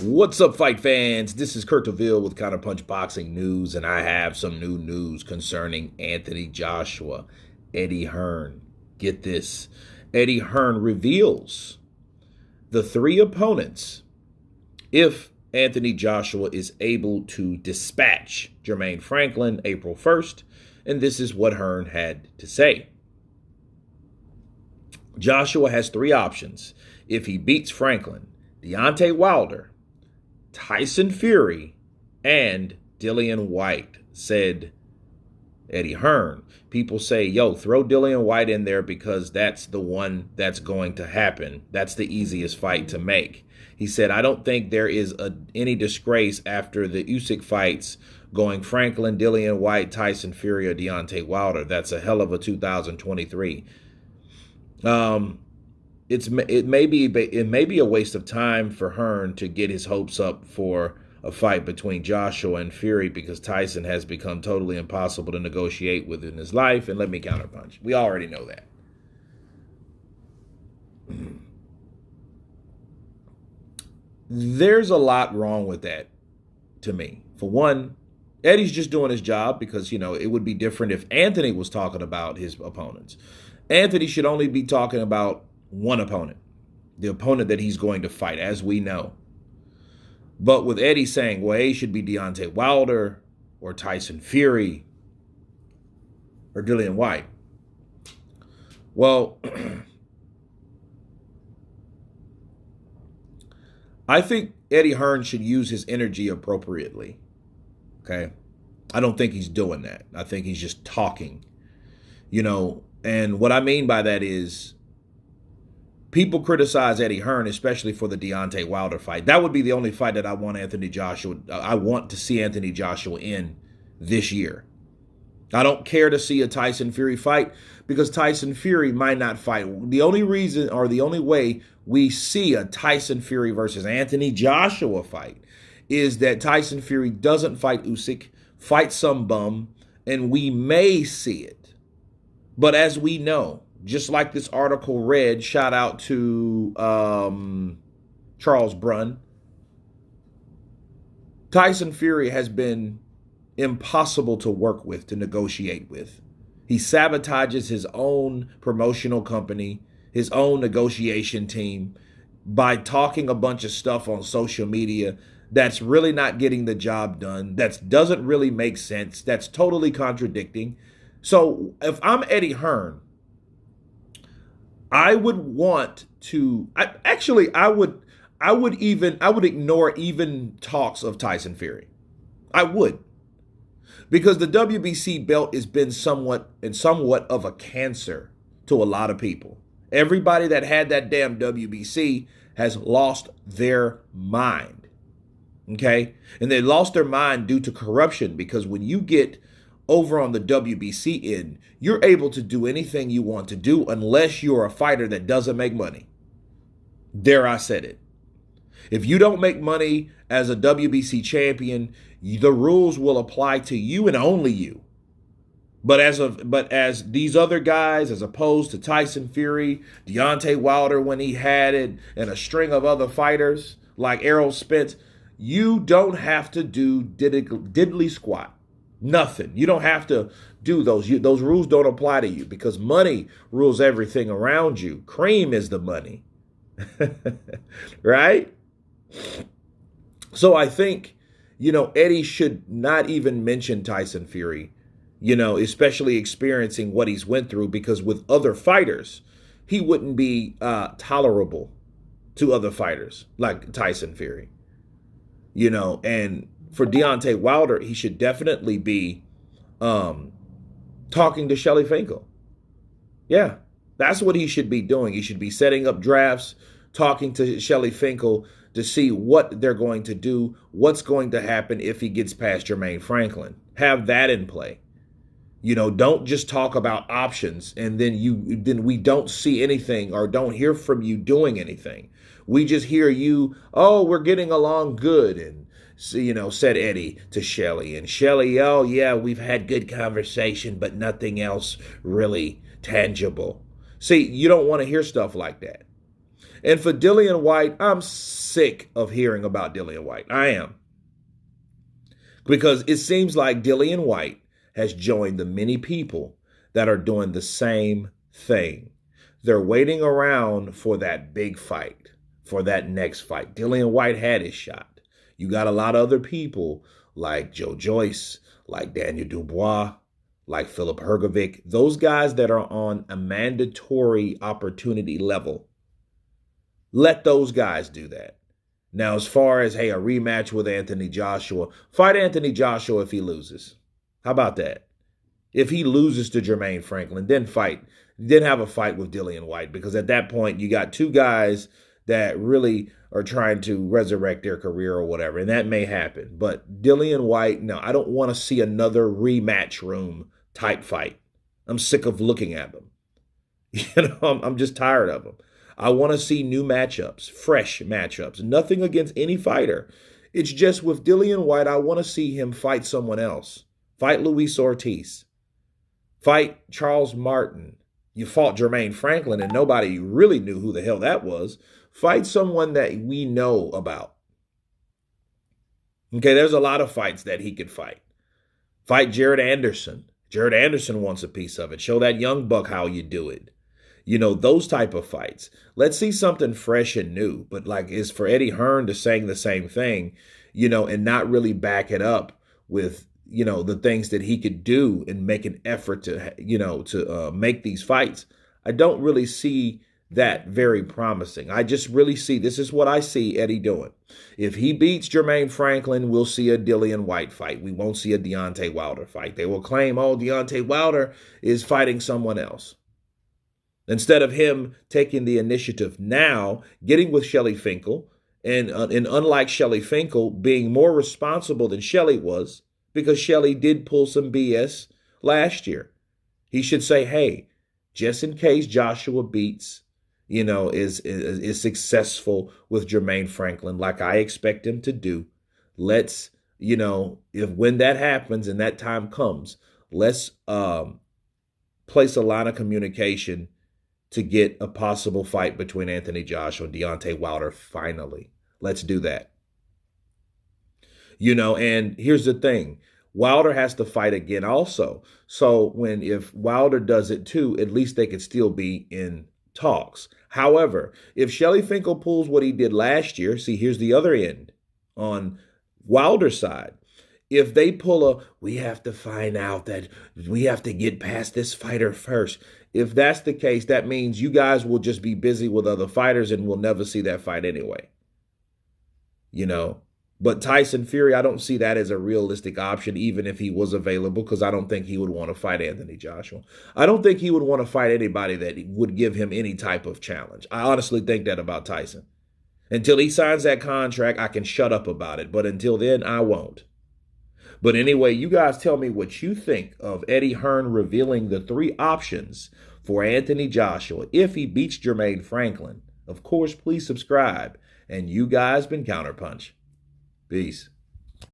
What's up, fight fans? This is Kurt DeVille with Counterpunch Boxing News, and I have some new news concerning Anthony Joshua. Eddie Hearn. Get this. Eddie Hearn reveals the three opponents if Anthony Joshua is able to dispatch Jermaine Franklin April 1st, and this is what Hearn had to say. Joshua has three options. If he beats Franklin, Deontay Wilder, Tyson Fury, and Dillian Whyte, said Eddie Hearn. People say, yo, throw Dillian Whyte in there because that's the one that's going to happen. That's the easiest fight to make. He said, I don't think there is any disgrace after the Usyk fights going Franklin, Dillian Whyte, Tyson Fury, or Deontay Wilder. That's a hell of a 2023. It may be a waste of time for Hearn to get his hopes up for a fight between Joshua and Fury because Tyson has become totally impossible to negotiate with in his life. And let me counterpunch. We already know that. There's a lot wrong with that to me. For one, Eddie's just doing his job because, it would be different if Anthony was talking about his opponents. Anthony should only be talking about one opponent, the opponent that he's going to fight, as we know. But with Eddie saying, well, he should be Deontay Wilder or Tyson Fury or Dillian Whyte. Well, I think Eddie Hearn should use his energy appropriately. Okay? I don't think he's doing that. I think he's just talking. And what I mean by that is people criticize Eddie Hearn, especially for the Deontay Wilder fight. That would be the only fight that I want to see Anthony Joshua in this year. I don't care to see a Tyson Fury fight because Tyson Fury might not fight. The only reason or the only way we see a Tyson Fury versus Anthony Joshua fight is that Tyson Fury doesn't fight Usyk, fights some bum, and we may see it. But as we know, just like this article read, shout out to Charles Brunn, Tyson Fury has been impossible to work with, to negotiate with. He sabotages his own promotional company, his own negotiation team by talking a bunch of stuff on social media that's really not getting the job done, that doesn't really make sense, that's totally contradicting. So if I'm Eddie Hearn, I would want to. I would ignore even talks of Tyson Fury. I would, because the WBC belt has been somewhat of a cancer to a lot of people. Everybody that had that damn WBC has lost their mind. Okay, and they lost their mind due to corruption because when you get over on the WBC end, you're able to do anything you want to do unless you're a fighter that doesn't make money. There, I said it. If you don't make money as a WBC champion, the rules will apply to you and only you. But as these other guys, as opposed to Tyson Fury, Deontay Wilder when he had it, and a string of other fighters like Errol Spence, you don't have to do diddly squat. Nothing. You don't have to do those. Those rules don't apply to you because money rules everything around you. Cream is the money. Right? So I think, Eddie should not even mention Tyson Fury, especially experiencing what he's went through, because with other fighters, he wouldn't be tolerable to other fighters like Tyson Fury, and for Deontay Wilder, he should definitely be talking to Shelly Finkel. Yeah, that's what he should be doing. He should be setting up drafts, talking to Shelly Finkel to see what they're going to do, what's going to happen if he gets past Jermaine Franklin. Have that in play. Don't just talk about options and then we don't see anything or don't hear from you doing anything. We just hear you, oh, we're getting along good, and said Eddie to Shelly. And Shelly, oh, yeah, we've had good conversation, but nothing else really tangible. See, you don't want to hear stuff like that. And for Dillian White, I'm sick of hearing about Dillian White. I am. Because it seems like Dillian White has joined the many people that are doing the same thing. They're waiting around for that big fight, for that next fight. Dillian White had his shot. You got a lot of other people like Joe Joyce, like Daniel Dubois, like Philip Hergovic, those guys that are on a mandatory opportunity level. Let those guys do that. Now, as far as, hey, a rematch with Anthony Joshua, fight Anthony Joshua if he loses. How about that? If he loses to Jermaine Franklin, then have a fight with Dillian White, because at that point you got two guys that really are trying to resurrect their career or whatever, and that may happen. But Dillian White, no, I don't want to see another rematch room type fight. I'm sick of looking at them. I'm just tired of them. I want to see new matchups, fresh matchups, nothing against any fighter. It's just with Dillian White, I want to see him fight someone else. Fight Luis Ortiz. Fight Charles Martin. You fought Jermaine Franklin and nobody really knew who the hell that was. Fight someone that we know about. Okay, there's a lot of fights that he could fight. Fight Jared Anderson. Jared Anderson wants a piece of it. Show that young buck how you do it. Those type of fights. Let's see something fresh and new. But like, is for Eddie Hearn to saying the same thing, and not really back it up with, the things that he could do and make an effort to make these fights. I don't really see that very promising. I just really see, this is what I see Eddie doing. If he beats Jermaine Franklin, we'll see a Dillian White fight. We won't see a Deontay Wilder fight. They will claim, oh, Deontay Wilder is fighting someone else. Instead of him taking the initiative now, getting with Shelly Finkel, and unlike Shelly Finkel, being more responsible than Shelly was, because Shelly did pull some BS last year. He should say, hey, just in case Joshua beats, is successful with Jermaine Franklin, like I expect him to do, let's, when that happens and that time comes, let's place a line of communication to get a possible fight between Anthony Joshua and Deontay Wilder finally. Let's do that. And here's the thing. Wilder has to fight again also. So if Wilder does it too, at least they could still be in talks. However, if Shelly Finkel pulls what he did last year, see, here's the other end on Wilder's side. If they pull we have to find out that we have to get past this fighter first. If that's the case, that means you guys will just be busy with other fighters and we'll never see that fight anyway. But Tyson Fury, I don't see that as a realistic option, even if he was available, because I don't think he would want to fight Anthony Joshua. I don't think he would want to fight anybody that would give him any type of challenge. I honestly think that about Tyson. Until he signs that contract, I can shut up about it. But until then, I won't. But anyway, you guys tell me what you think of Eddie Hearn revealing the 3 options for Anthony Joshua if he beats Jermaine Franklin. Of course, please subscribe. And you guys been Counterpunch. Peace.